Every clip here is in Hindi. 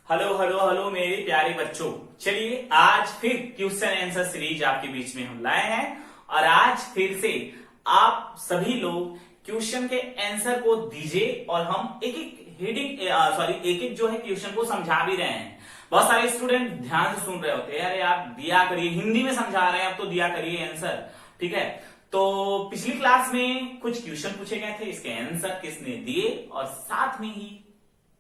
हेलो हेलो हेलो मेरे प्यारे बच्चों, चलिए आज फिर क्वेश्चन आंसर सीरीज आपके बीच में हम लाए हैं। और आज फिर से आप सभी लोग क्वेश्चन के आंसर को दीजिए और हम एक एक हेडिंग एक एक जो है क्वेश्चन को समझा भी रहे हैं। बहुत सारे स्टूडेंट ध्यान से सुन रहे होते हैं, अरे आप दिया करिए, हिंदी में समझा रहे हैं, अब तो दिया करिए आंसर। ठीक है, तो पिछली क्लास में कुछ क्वेश्चन पूछे गए थे, इसके आंसर किसने दिए और साथ में ही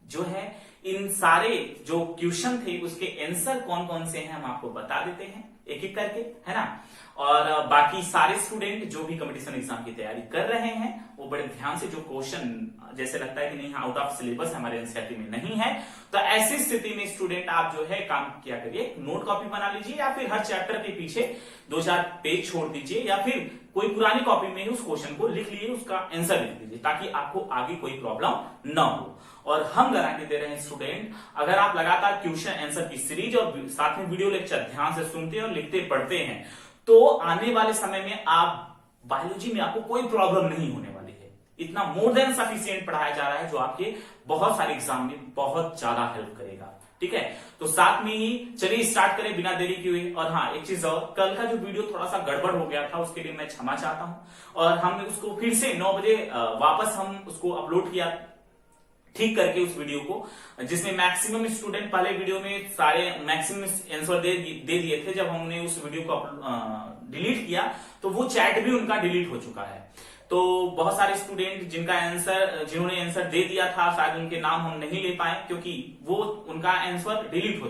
जो है इन सारे जो क्वेश्चन थे उसके आंसर कौन कौन से हैं हम आपको बता देते हैं एक एक करके, है ना। और बाकी सारे स्टूडेंट जो भी कंपटीशन एग्जाम की तैयारी कर रहे हैं वो बड़े ध्यान से जो क्वेश्चन जैसे लगता है कि नहीं आउट ऑफ सिलेबस हमारे एनसीईआरटी में नहीं है, तो ऐसी स्थिति में स्टूडेंट आप जो है काम क्या करिए, नोट कॉपी बना लीजिए या फिर हर चैप्टर के पीछे 2-4 पेज छोड़ दीजिए या फिर कोई पुरानी कॉपी में ही उस क्वेश्चन को लिख लीजिए, उसका आंसर लिख दीजिए ताकि आपको आगे कोई प्रॉब्लम ना हो। और हम गारंटी दे रहे हैं स्टूडेंट, अगर आप लगातार क्वेश्चन आंसर की सीरीज और साथ में वीडियो लेक्चर ध्यान से सुनते और लिखते पढ़ते हैं तो आने वाले समय में आप बायोलॉजी में आपको कोई प्रॉब्लम नहीं होने वाली है। इतना मोर देन सफिशिएंट पढ़ाया जा रहा है जो आपके बहुत सारे एग्जाम में बहुत ज्यादा हेल्प करेगा। ठीक है, तो साथ में ही चलिए स्टार्ट करें बिना देरी किए। और हाँ, एक चीज और, कल का जो वीडियो थोड़ा सा गड़बड़ हो गया था उसके लिए मैं क्षमा चाहता हूं और हमने उसको फिर से 9 बजे वापस हम उसको अपलोड किया ठीक करके उस वीडियो को, जिसमें मैक्सिमम स्टूडेंट पहले वीडियो में सारे मैक्सिमम आंसर दे दिए थे। जब हमने उस वीडियो को डिलीट किया तो वो चैट भी उनका डिलीट हो चुका है। तो बहुत सारे स्टूडेंट जिन्होंने आंसर दे दिया था शायद उनके नाम हम नहीं ले पाए क्योंकि वो उनका आंसर डिलीट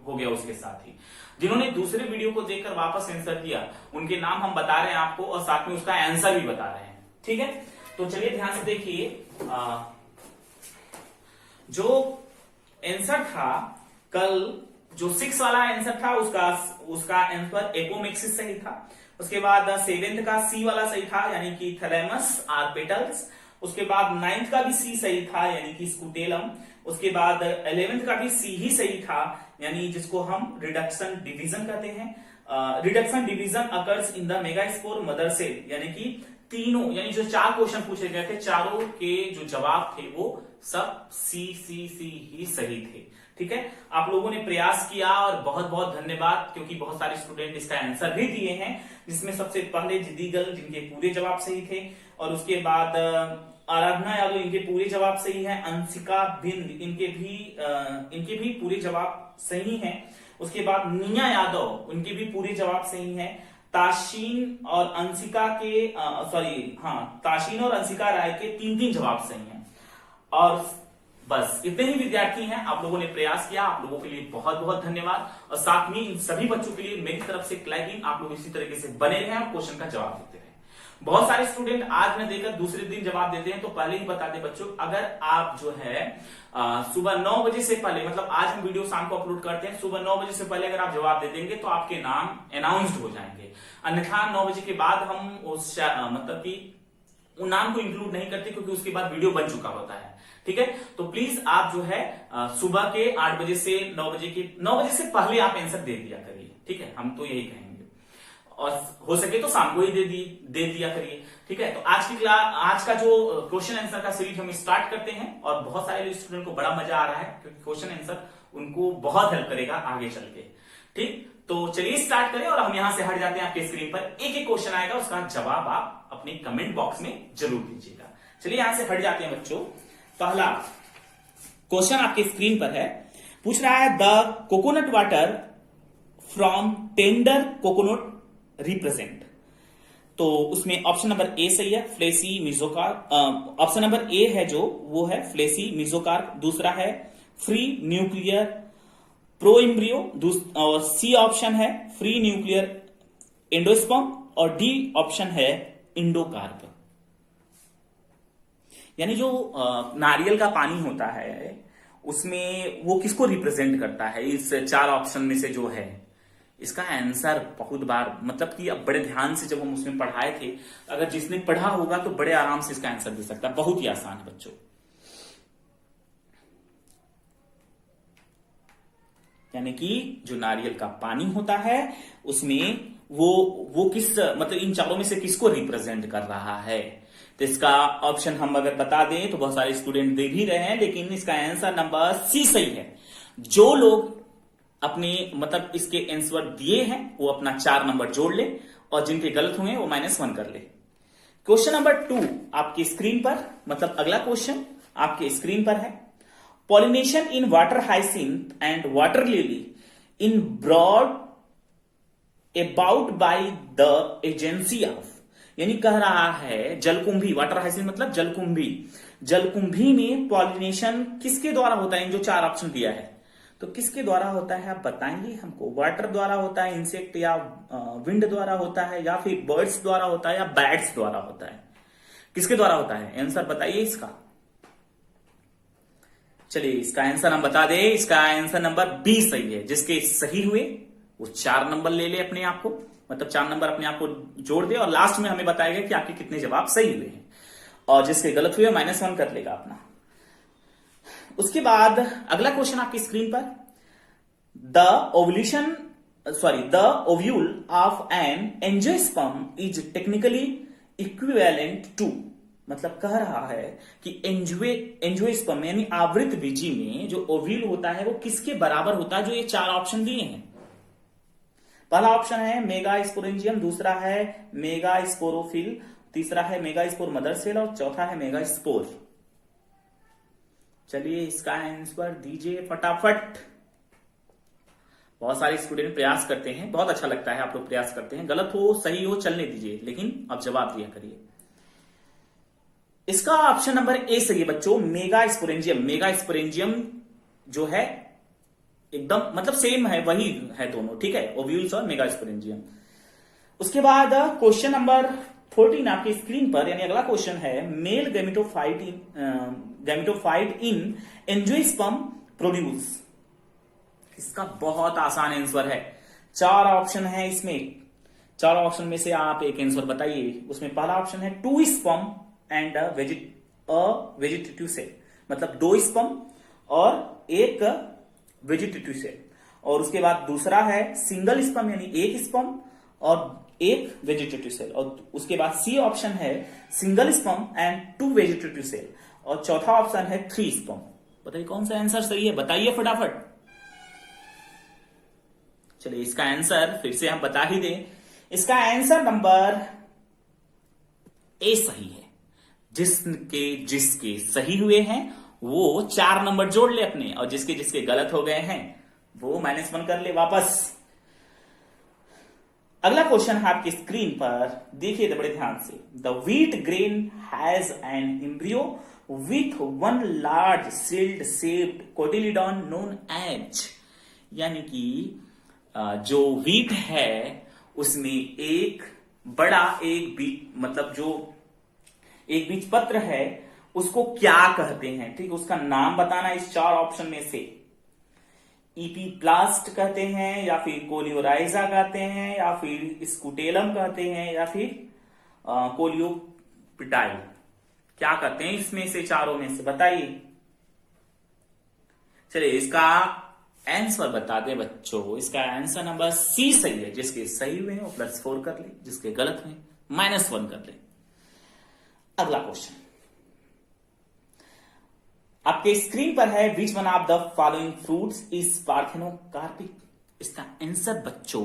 हो गया उसके साथ ही। जिन्होंने दूसरे वीडियो को देखकर वापस आंसर दिया उनके नाम हम बता रहे हैं आपको और साथ में उसका आंसर भी बता रहे हैं। ठीक है, तो चलिए ध्यान से देखिए, जो आंसर था कल, जो 6 वाला आंसर था उसका आंसर एपोमेक्सिस सही था। उसके बाद 7th का सी वाला सही था यानी कि थैलेमस आर पेटल्स। उसके बाद 9th का भी सी सही था यानी कि स्कूटेलम। उसके बाद 11th का भी सी ही सही था यानी जिसको हम रिडक्शन डिवीजन कहते हैं। Reduction division occurs in the megaspore mother cell, यानी कि तीनों यानी जो 4 क्वेश्चन पूछे गए थे चारों के जो जवाब थे वो सब सी ही सही थे। ठीक है, आप लोगों ने प्रयास किया और बहुत बहुत धन्यवाद क्योंकि बहुत सारे स्टूडेंट इसका आंसर भी दिए हैं, जिसमें सबसे पहले जिद्दीगल जिनके पूरे जवाब सही थे और उसके बाद आराधना यादव इनके पूरे जवाब सही है, अंशिका बिंद इनके भी पूरे जवाब सही हैं। उसके बाद निया यादव उनके भी पूरे जवाब सही हैं। ताशीन और अंशिका राय के 3 जवाब सही हैं। और बस इतने ही विद्यार्थी हैं, आप लोगों ने प्रयास किया, आप लोगों के लिए बहुत बहुत धन्यवाद। और साथ में इन सभी बच्चों के लिए मेरी तरफ से क्लैपिंग, आप लोग इसी तरीके से बने रहें और क्वेश्चन का जवाब देते रहें। बहुत सारे स्टूडेंट आज न देकर दूसरे दिन जवाब देते हैं, तो पहले ही बता दें बच्चों, अगर आप जो है सुबह 9 बजे से पहले, मतलब आज हम वीडियो शाम को अपलोड करते हैं, सुबह 9 बजे से पहले अगर आप जवाब दे देंगे तो आपके नाम अनाउंस्ड हो जाएंगे। अन्यथा 9 बजे के बाद हम उस मतलब कि उन नाम को इंक्लूड नहीं करते क्योंकि उसके बाद वीडियो बन चुका होता है। ठीक है, तो प्लीज आप जो है सुबह के 8 बजे से 9 बजे से पहले आप आंसर दे दिया करिए। ठीक है, हम तो यही कहेंगे और हो सके तो शाम को ही दे दिया करिए। ठीक है, तो आज का जो क्वेश्चन आंसर का सीरीज हम स्टार्ट करते हैं और बहुत सारे स्टूडेंट को बड़ा मजा आ रहा है क्योंकि क्वेश्चन आंसर उनको बहुत हेल्प करेगा आगे चल के। ठीक, तो चलिए स्टार्ट करें और हम यहां से हट जाते हैं। आपके स्क्रीन पर एक एक क्वेश्चन आएगा, उसका जवाब आप अपने कमेंट बॉक्स में जरूर दीजिएगा। चलिए यहां से हट जाते हैं बच्चों। पहला क्वेश्चन आपके स्क्रीन पर है, पूछ रहा है the coconut water from tender coconut represent. तो उसमें ऑप्शन नंबर ए सही है, fleshy mesocarp. Option number A है जो वो है फ्लेसी मिजोकार्प। दूसरा है फ्री न्यूक्लियर प्रो एम्ब्रियो और सी ऑप्शन है फ्री न्यूक्लियर एंडोस्पर्म और डी ऑप्शन है इंडोकार्प। यानी जो नारियल का पानी होता है उसमें वो किसको रिप्रेजेंट करता है इस 4 ऑप्शन में से जो है, इसका आंसर बहुत बार मतलब कि अब बड़े ध्यान से जब हम उसमें पढ़ाए थे, अगर जिसने पढ़ा होगा तो बड़े आराम से इसका आंसर दे सकता है। बहुत ही आसान है बच्चों। यानी कि जो नारियल का पानी होता है उसमें वो किस मतलब इन चारों में से किसको रिप्रेजेंट कर रहा है, तो इसका ऑप्शन हम अगर बता दें तो बहुत सारे स्टूडेंट दे भी रहे हैं, लेकिन इसका आंसर नंबर सी सही है। जो लोग अपने मतलब इसके आंसर दिए हैं वो अपना 4 नंबर जोड़ ले और जिनके गलत हुए वो -1 कर ले। क्वेश्चन नंबर 2 आपकी स्क्रीन पर, मतलब अगला क्वेश्चन आपके स्क्रीन पर है। Pollination in water hyacinth and water lily in broad about by the agency of, यानी कह रहा है जलकुंभी, वाटर हाइसिंथ मतलब जलकुंभी, जलकुंभी में पॉलिनेशन किसके द्वारा होता है? इन जो 4 ऑप्शन दिया है तो किसके द्वारा होता है आप बताएंगे हमको। वाटर द्वारा होता है, इंसेक्ट या विंड द्वारा होता है, या फिर बर्ड्स द्वारा होता है, या बैट्स द्वारा होता है? किसके द्वारा होता है? आंसर बताइए इसका। चलिए इसका आंसर हम बता दें, इसका आंसर नंबर बी सही है। जिसके सही हुए वो 4 नंबर ले ले अपने आप को, मतलब 4 नंबर अपने आप को जोड़ दे और लास्ट में हमें बताएगा कि आपके कितने जवाब सही हुए हैं, और जिसके गलत हुए -1 कर लेगा अपना। उसके बाद अगला क्वेश्चन आपकी स्क्रीन पर, the ovule of an angiosperm is technically equivalent to, मतलब कह रहा है कि एंजियोस्पर्म यानी आवृत बीजी में जो ओव्यूल होता है वो किसके बराबर होता है? जो ये 4 ऑप्शन दिए हैं। पहला ऑप्शन है मेगा स्पोरेंजियम, दूसरा है मेगा स्पोरोफिल, तीसरा है मेगा स्पोर मदर सेल और चौथा है मेगा स्पोर। चलिए इसका आंसर दीजिए फटाफट। बहुत सारे स्टूडेंट प्रयास करते हैं, बहुत अच्छा लगता है आप लोग प्रयास करते हैं। गलत हो सही हो चलने दीजिए, लेकिन अब जवाब दिया करिए। इसका ऑप्शन नंबर ए सही है बच्चों, मेगा स्पोरेंजियम। मेगा स्पोरेंजियम जो है एकदम मतलब सेम है, वही है दोनों, ठीक है, ओव्यूल्स और मेगा स्पोरेंजियम। उसके बाद क्वेश्चन नंबर 14 आपकी स्क्रीन पर, यानी अगला क्वेश्चन है, मेल गैमेटोफाइट इन एंजियोस्पर्म प्रोड्यूस। इसका बहुत आसान आंसर है, 4 ऑप्शन है इसमें, 4 ऑप्शन में से आप एक आंसर बताइए। उसमें पहला ऑप्शन है 2 स्पर्म एंड वेजिटेटिव सेल, मतलब 2 स्पर्म और एक वेजिटेटिव सेल। और उसके बाद दूसरा है सिंगल स्पर्म यानी 1 स्पर्म और 1 वेजिटेटिव सेल। और उसके बाद सी ऑप्शन है single sperm and 2 vegetative cell. और चौथा ऑप्शन है 3 स्पर्म। बताइए कौन सा आंसर सही है, बताइए फटाफट। चलिए इसका आंसर फिर से हम बता ही दें, इसका आंसर नंबर ए सही है। जिसके सही हुए हैं वो 4 नंबर जोड़ ले अपने, और जिसके गलत हो गए हैं वो -1 कर ले वापस। अगला क्वेश्चन है आपकी स्क्रीन पर, देखिए बड़े ध्यान से। The wheat grain has an embryo with 1 large shield shaped cotyledon known as, यानी कि जो व्हीट है उसमें एक बड़ा एक बीज, मतलब जो एक बीज पत्र है उसको क्या कहते हैं, ठीक, उसका नाम बताना इस 4 ऑप्शन में से। इपीप्लास्ट कहते हैं, या फिर कोलियोराइजा कहते हैं, या फिर स्कूटेलम कहते हैं, या फिर कोलियोपिटाइल, क्या कहते हैं इसमें से चारों में से बताइए। चलिए इसका आंसर बता दें बच्चों, इसका आंसर नंबर सी सही है। जिसके सही हुए वो +4 कर ले, जिसके गलत हुए -1 कर ले। अगला क्वेश्चन आपके स्क्रीन पर है, which one of the following fruits is parthenocarpic. इसका आंसर बच्चों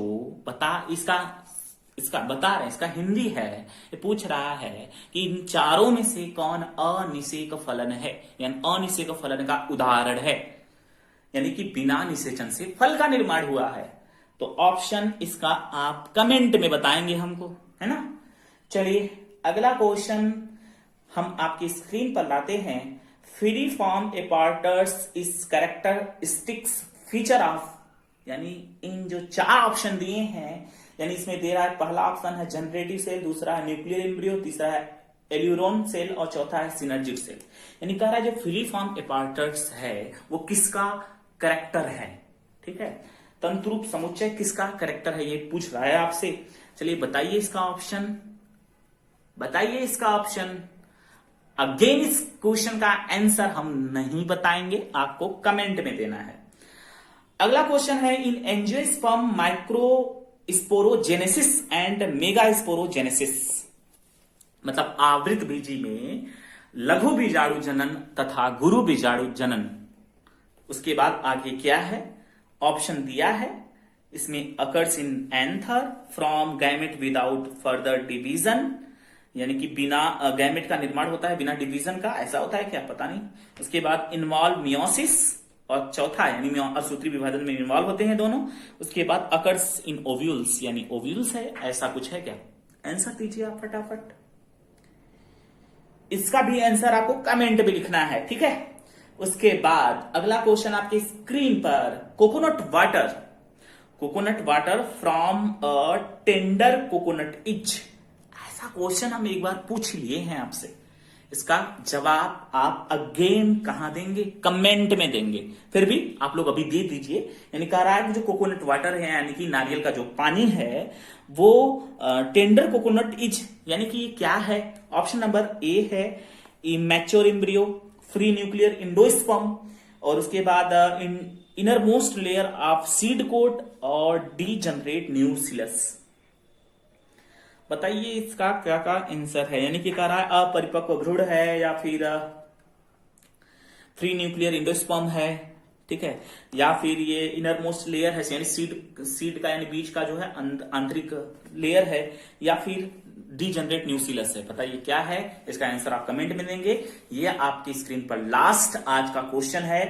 इसका बता रहे हैं, इसका हिंदी है। ये पूछ रहा है कि इन चारों में से कौन अनिषेक फलन है, यानी अनिषेक फलन का उदाहरण है, यानी कि बिना निषेचन से फल का निर्माण हुआ है। तो ऑप्शन इसका आप कमेंट में बताएंगे हमको, है ना। चलिए अगला क्वेश्चन हम आपकी स्क्रीन पर लाते हैं। फ्री फॉर्म एपार्टस इस कैरेक्टरिस्टिक्स फीचर ऑफ, यानी इन जो 4 ऑप्शन दिए हैं, यानी इसमें दे रहा है, पहला ऑप्शन है जनरेटिव सेल, दूसरा है न्यूक्लियर एम्ब्रियो, तीसरा है एल्यूरोन सेल और चौथा है सिनर्जिक सेल। यानी कह रहा है जो फ्री फॉर्म एपार्टस है वो किसका करेक्टर है, ठीक है, तंतुरूप समुच्चय किसका करेक्टर है, ये पूछ रहा है आपसे। चलिए बताइए इसका ऑप्शन, बताइए इसका ऑप्शन। अगेन इस क्वेश्चन का आंसर हम नहीं बताएंगे, आपको कमेंट में देना है। अगला क्वेश्चन है, इन angiosperm micro sporogenesis and mega sporogenesis, मतलब आवृत बीजी में लघु बीजाणु जनन तथा गुरु बीजाणु जनन उसके बाद आगे क्या है, ऑप्शन दिया है इसमें occurs in anther from gamete without further division, यानी कि बिना गैमेट का निर्माण होता है बिना डिवीजन का, ऐसा होता है क्या पता नहीं। उसके बाद इन्वॉल्व मियोसिस, और चौथा यानी असूत्री विभाजन में इन्वॉल्व होते हैं दोनों। उसके बाद अकर्स इन ओव्यूल्स, यानी ओव्यूल्स है, ऐसा कुछ है क्या। आंसर दीजिए आप फटाफट। इसका भी आंसर आपको कमेंट में लिखना है, ठीक है। उसके बाद अगला क्वेश्चन आपके स्क्रीन पर, coconut water from a tender coconut is, ऐसा क्वेश्चन हम एक बार पूछ लिए हैं आपसे। इसका जवाब आप अगेन कहां देंगे, कमेंट में देंगे। फिर भी आप लोग अभी दे दीजिए। यानी कह रहा है कि जो कोकोनट वाटर है यानी कि नारियल का जो पानी है वो टेंडर कोकोनट इज, यानी कि ये क्या है। ऑप्शन नंबर ए है immature embryo, free nuclear endosperm, और उसके बाद inner most layer of seed coat, और डी जनरेट न्यूक्लियस। बताइए इसका क्या का आंसर है। यानी कि कह रहा है अपरिपक्व भ्रूण है, या फिर फ्री न्यूक्लियर इंडोस्पर्म है, ठीक है, या फिर ये इनर मोस्ट लेयर है यानी सीड का यानी बीज का जो है आंतरिक लेयर है, या फिर डी जनरेट न्यूक्लियस है। बताइए क्या है, इसका आंसर आप कमेंट में देंगे। ये आपकी स्क्रीन पर लास्ट आज का क्वेश्चन है।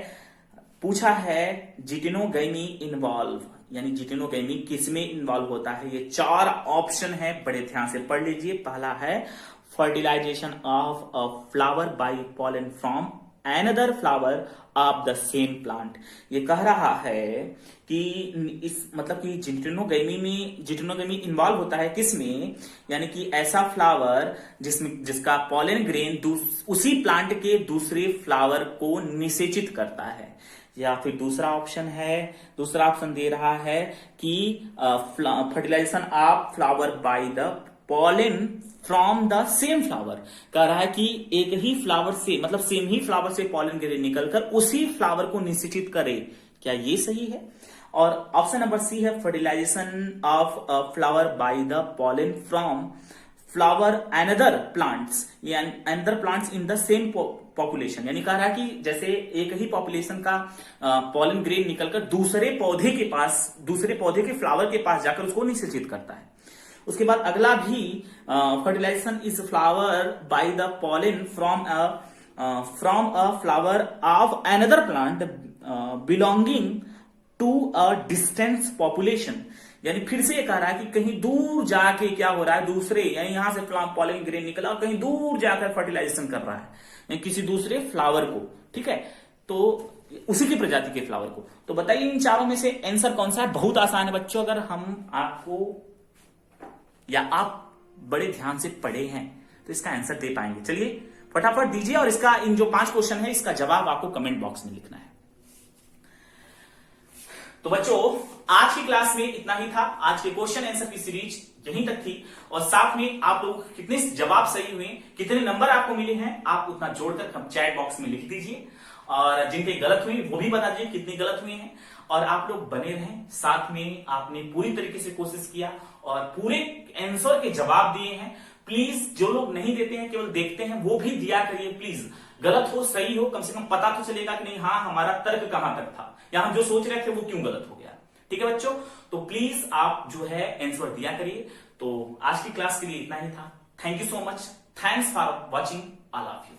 पूछा है जिटेनोगैमी इन्वॉल्व, यानी जिटेनोगैमी किसमें इन्वॉल्व होता है। ये 4 ऑप्शन है, बड़े ध्यान से पढ़ लीजिए। पहला है fertilisation of a flower by pollen from another flower of the same plant. ये कह रहा है कि इस मतलब कि जिटेनोगैमी इन्वॉल्व होता है किसमें, यानी कि ऐसा फ्लावर जिसका पॉलन ग्रेन उसी प्लांट के दूसरे फ्लावर को निषेचित करता है। या फिर दूसरा ऑप्शन दे रहा है कि fertilisation of flower by the pollen from the same flower. कह रहा है कि एक ही फ्लावर से मतलब सेम ही फ्लावर से पॉलन ग्रेन निकलकर उसी फ्लावर को निषेचित करे। क्या ये सही है। और ऑप्शन नंबर सी है fertilisation of flower by the pollen from flower another plants in the same population. यानी कह रहा है कि जैसे एक ही पॉपुलेशन का पॉलन ग्रेन निकलकर दूसरे पौधे के फ्लावर के पास जाकर उसको निषेचित करता है। उसके बाद अगला भी fertilisation is flower by the pollen from a flower of another plant belonging to a distance population. यानी फिर से ये कह रहा है कि कहीं दूर जाके क्या हो रहा है, दूसरे यानी यहां से पॉलन ग्रेन निकला और कहीं दूर जाकर फर्टिलाइजेशन कर रहा है यानी किसी दूसरे फ्लावर को, ठीक है, तो उसी की प्रजाति के फ्लावर को। तो बताइए इन चारों में से आंसर कौन सा है। बहुत आसान है बच्चों, अगर हम आपको या आप बड़े ध्यान से पढ़े हैं तो इसका आंसर दे पाएंगे। चलिए फटाफट दीजिए, और इसका इन जो 5 क्वेश्चन है इसका जवाब आपको कमेंट बॉक्स में लिखना है। तो बच्चों आज की क्लास में इतना ही था। आज के क्वेश्चन आंसर की सीरीज यहीं तक थी, और साथ में आप लोग कितने जवाब सही हुए, कितने नंबर आपको मिले हैं, आप उतना जोड़कर हम चैट बॉक्स में लिख दीजिए, और जिनके गलत हुए वो भी बता दीजिए कितने गलत हुए हैं। और आप लोग बने रहें साथ में, आपने पूरी तरीके से कोशिश किया और पूरे आंसर के जवाब दिए हैं। प्लीज जो लोग नहीं देते हैं केवल देखते हैं वो भी दिया करिए प्लीज। गलत हो सही हो कम से कम पता तो चलेगा कि नहीं हाँ हमारा तर्क कहां तक था, या हम जो सोच रहे थे वो क्यों गलत हो गया। ठीक है बच्चों, तो प्लीज आप जो है आंसर दिया करिए। तो आज की क्लास के लिए इतना ही था। Thank you so much, thanks for watching all of you.